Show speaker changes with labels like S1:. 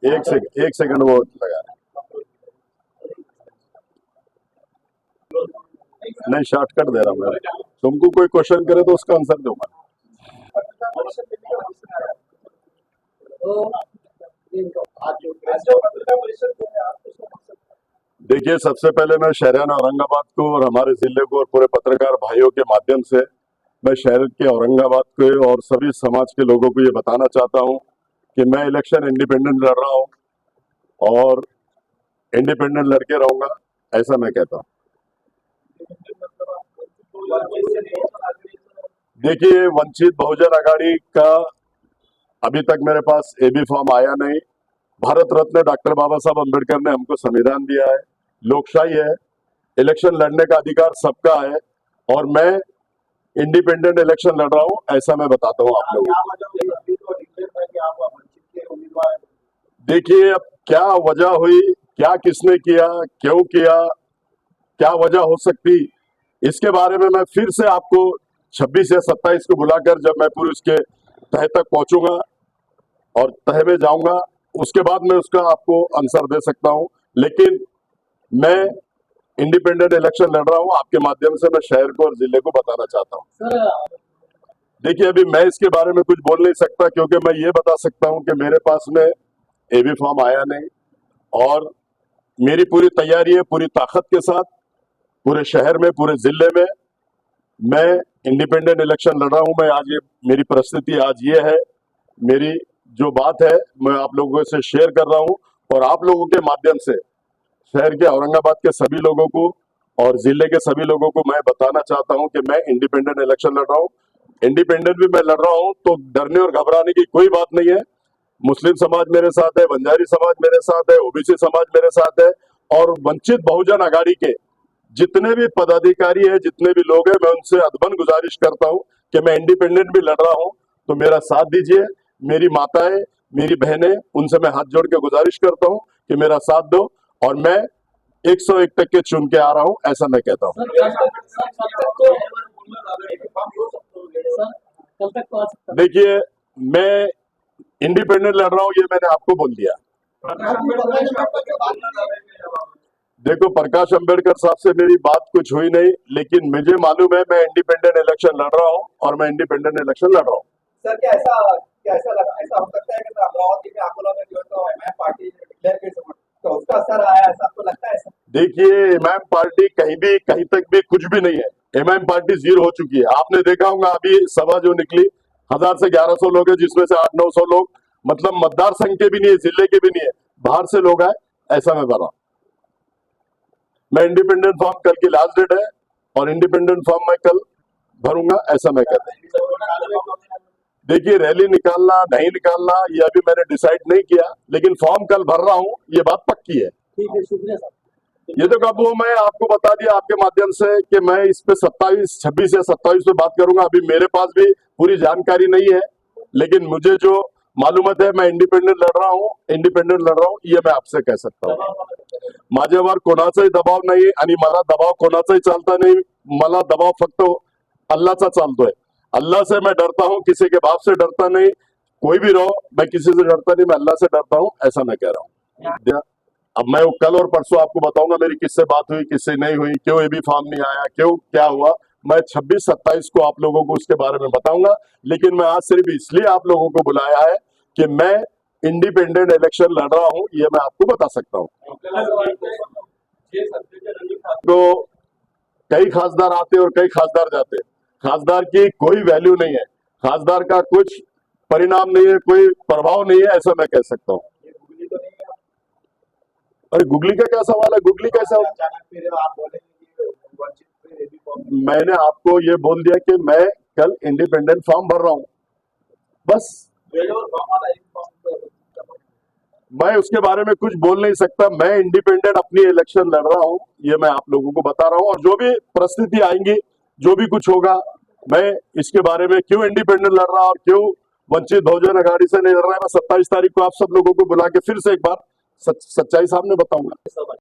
S1: एक सेकंड वो लगा नहीं, शॉर्टकट दे रहा हूँ मैं। तुमको कोई क्वेश्चन करे तो उसका आंसर दूंगा। देखिए, सबसे पहले मैं शहरियान औरंगाबाद को और हमारे जिले को और पूरे पत्रकार भाइयों के माध्यम से मैं शहर के औरंगाबाद के और सभी समाज के लोगों को ये बताना चाहता हूँ कि मैं इलेक्शन इंडिपेंडेंट लड़ रहा हूँ और इंडिपेंडेंट लड़के रहूंगा, ऐसा मैं कहता हूँ। देखिए, वंचित बहुजन आघाड़ी का अभी तक मेरे पास एबी फॉर्म आया नहीं। भारत रत्न डॉक्टर बाबा साहब अम्बेडकर ने हमको संविधान दिया है, लोकशाही है, इलेक्शन लड़ने का अधिकार सबका है और मैं इंडिपेंडेंट इलेक्शन लड़ रहा हूं, ऐसा मैं बताता हूं आप लोगों को। देखिए, अब क्या वजह हुई, क्या किसने किया, क्यों किया, क्या वजह हो सकती, इसके बारे में मैं फिर से आपको 26 या 27 को बुलाकर जब मैं पूरी उसके तह तक पहुंचूंगा और तह में जाऊंगा, उसके बाद मैं उसका आपको आंसर दे सकता हूं। लेकिन मैं इंडिपेंडेंट इलेक्शन लड़ रहा हूं, आपके माध्यम से मैं शहर को और जिले को बताना चाहता हूं। देखिए, अभी मैं इसके बारे में कुछ बोल नहीं सकता, क्योंकि मैं ये बता सकता हूं कि मेरे पास में एबी फॉर्म आया नहीं और मेरी पूरी तैयारी है, पूरी ताकत के साथ पूरे शहर में, पूरे जिले में मैं इंडिपेंडेंट इलेक्शन लड़ रहा हूं। मैं आज ये मेरी परिस्थिति आज ये है, मेरी जो बात है मैं आप लोगों से शेयर कर रहा हूं और आप लोगों के माध्यम से शहर के औरंगाबाद के सभी लोगों को और जिले के सभी लोगों को मैं बताना चाहता हूं कि मैं इंडिपेंडेंट इलेक्शन लड़ रहा हूं। इंडिपेंडेंट भी मैं लड़ रहा हूं तो डरने और घबराने की कोई बात नहीं है। मुस्लिम समाज मेरे साथ है, बंजारी समाज मेरे साथ है, ओबीसी समाज मेरे साथ है और वंचित बहुजन आघाड़ी के जितने भी पदाधिकारी है, जितने भी लोग हैं, मैं उनसे अदबन गुजारिश करता हूं कि मैं इंडिपेंडेंट भी लड़ रहा हूं तो मेरा साथ दीजिए। मेरी माताएं, मेरी बहनें, उनसे मैं हाथ जोड़ के गुजारिश करता हूं कि मेरा साथ दो और मैं 101 तक के चुन के आ रहा हूं, ऐसा मैं कहता हूं। देखिए, मैं इंडिपेंडेंट लड़ रहा हूं, ये मैंने आपको बोल दिया। देखो, प्रकाश अंबेडकर साहब से मेरी बात कुछ हुई नहीं, लेकिन मुझे मालूम है मैं इंडिपेंडेंट इलेक्शन लड़ रहा हूं और मैं इंडिपेंडेंट इलेक्शन लड़ रहा हूं।
S2: सर, ऐसा हो सकता है कि अमरावती में अकोला में जो तो एमआईएम पार्टी डिक्लेयर के सपोर्ट तो उसका असर आया, ऐसा आपको लगता है?
S1: देखिए, एमआईएम पार्टी कहीं तक भी कुछ भी नहीं है। एमआईएम पार्टी जीरो हो चुकी है। आपने देखा होगा अभी सभा जो निकली 1000 से 1100 लोग है, जिसमें से 800-900 लोग मतलब मतदार संघ के भी नहीं है, जिले के भी नहीं है, बाहर से लोग आए, ऐसा मैं बना। मैं इंडिपेंडेंट फॉर्म कल की लास्ट डेट है और इंडिपेंडेंट फॉर्म मैं कल भरूंगा, ऐसा मैं कहता हूँ। देखिए, रैली निकालना नहीं निकालना ये अभी मैंने डिसाइड नहीं किया, लेकिन फॉर्म कल भर रहा हूं, ये बात पक्की है।
S2: ठीक है, शुक्रिया सर।
S1: ये तो कब वो मैं आपको बता दिया आपके माध्यम से कि मैं इस पे 26 या 27 पे बात करूंगा। अभी मेरे पास भी पूरी जानकारी नहीं है, लेकिन मुझे जो मालूमत है मैं इंडिपेंडेंट लड़ रहा हूं, ये मैं आपसे कह सकता हूं। माझ्यावर कोणाचाही दबाव नाही आणि मला दबाव कोणाचाही चालता नाही, मला दबाव फक्त अल्लाहचा चालतोय। अल्लाह से मैं डरता हूं, किसी के बाप से डरता नहीं, कोई भी रहो, मैं किसी से डरता नहीं, मैं अल्लाह से डरता हूं, ऐसा मैं कह रहा हूं। अब मैं कल और परसों आपको बताऊंगा मेरी किससे बात हुई, किससे नहीं हुई, क्यों एबी फॉर्म नहीं आया, क्यों क्या हुआ। मैं 26-27 को आप लोगों को उसके बारे में बताऊंगा, लेकिन मैं आज सिर्फ इसलिए आप लोगों को बुलाया है कि मैं इंडिपेंडेंट इलेक्शन लड़ रहा हूं, ये मैं आपको बता सकता हूं। तो कई खासदार आते और कई खासदार जाते, खासदार की कोई वैल्यू नहीं है, खासदार का कुछ परिणाम नहीं है, कोई प्रभाव नहीं है, ऐसा मैं कह सकता हूँ। अरे गुगली का क्या सवाल है, गुगली कैसा? मैंने आपको ये बोल दिया कि मैं कल इंडिपेंडेंट फॉर्म भर रहा हूं, बस। मैं उसके बारे में कुछ बोल नहीं सकता। मैं इंडिपेंडेंट अपनी इलेक्शन लड़ रहा हूं, ये मैं आप लोगों को बता रहा हूं और जो भी परिस्थिति आएंगी, जो भी कुछ होगा, मैं इसके बारे में क्यों इंडिपेंडेंट लड़ रहा और क्यों वंचित बहुजन आघाड़ी से नहीं लड़ रहा है, मैं 27 तारीख को आप सब लोगों को बुला के फिर से एक बार सच्चाई सामने बताऊंगा।